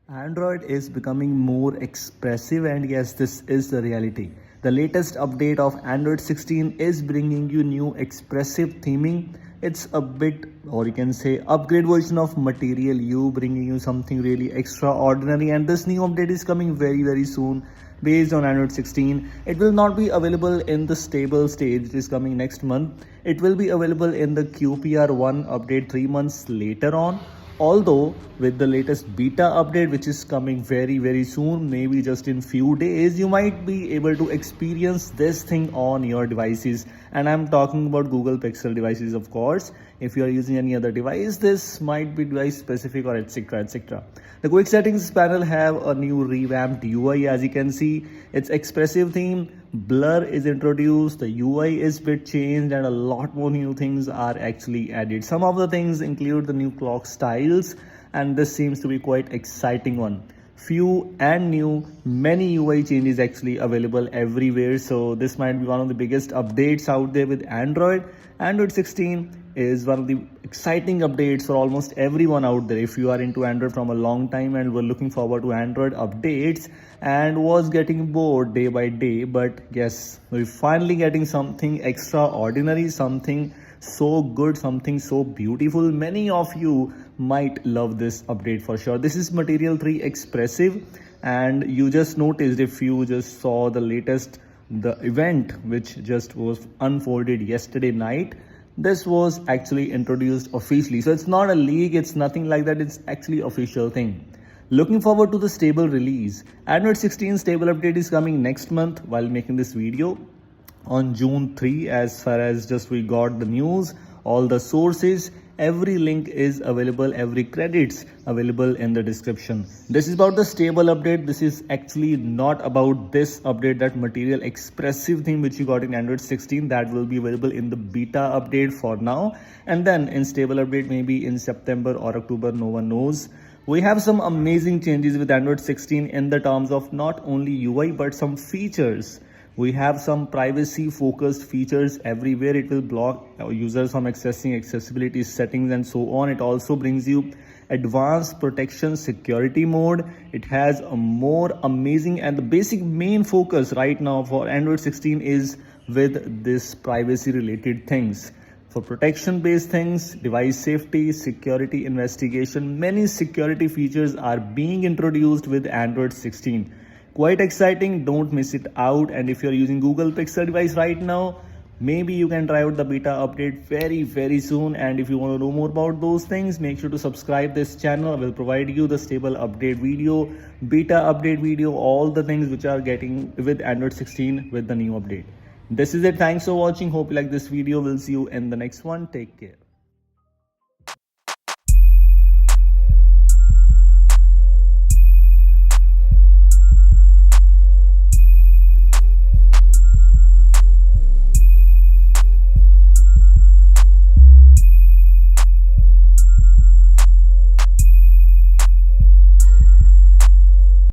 Android is becoming more expressive, and yes, this is the reality. The latest update of Android 16 is bringing you new expressive theming. It's a bit, or you can say, upgrade version of Material You, bringing you something really extraordinary. And this new update is coming very soon based on Android 16. It will not be available in the stable stage, which is coming next month. It will be available in the QPR 1 update 3 months later on. Although with the latest beta update, which is coming very soon, maybe just in few days, you might be able to experience this thing on your devices. And I'm talking about Google Pixel devices, of course. If you are using any other device, this might be device specific or etc. The quick settings panel have a new revamped UI. As you can see, it's expressive theme, blur is introduced, the UI is bit changed, and a lot more new things are actually added. Some of the things include the new clock styles, and this seems to be quite exciting one. Few and new, many UI changes actually available everywhere. So this might be one of the biggest updates out there with Android. Android 16 is one of the exciting updates for almost everyone out there. If you are into Android from a long time and were looking forward to Android updates and was getting bored day by day, but yes, we're finally getting something extraordinary, something so good, something so beautiful. Many of you might love this update for sure. This is Material 3 Expressive, and you just noticed, if you just saw the event which just was unfolded yesterday night, this was actually introduced officially. So it's not a leak, it's nothing like that, it's actually official thing. Looking forward to the stable release. Android 16 stable update is coming next month. While making this video on June 3, as far as just we got the news, all the sources, every link is available, every credits available in the description. This is about the stable update. This is actually not about this update, that Material expressive thing which you got in Android 16. That will be available in the beta update for now, and then in stable update maybe in September or October, no one knows. We have some amazing changes with Android 16 in the terms of not only UI but some features. We have some privacy focused features everywhere. It will block users from accessing accessibility settings and so on. It also brings you advanced protection security mode. It has a more amazing, and the basic main focus right now for Android 16 is with this privacy related things. For protection based things, device safety, security investigation, many security features are being introduced with Android 16. Quite exciting, don't miss it out. And if you're using Google Pixel device right now, maybe you can try out the beta update very soon. And if you want to know more about those things, make sure to subscribe this channel. I will provide you the stable update video, beta update video, all the things which are getting with Android 16 with the new update. This is it. Thanks for watching. Hope you like this video. We'll see you in the next one. Take care.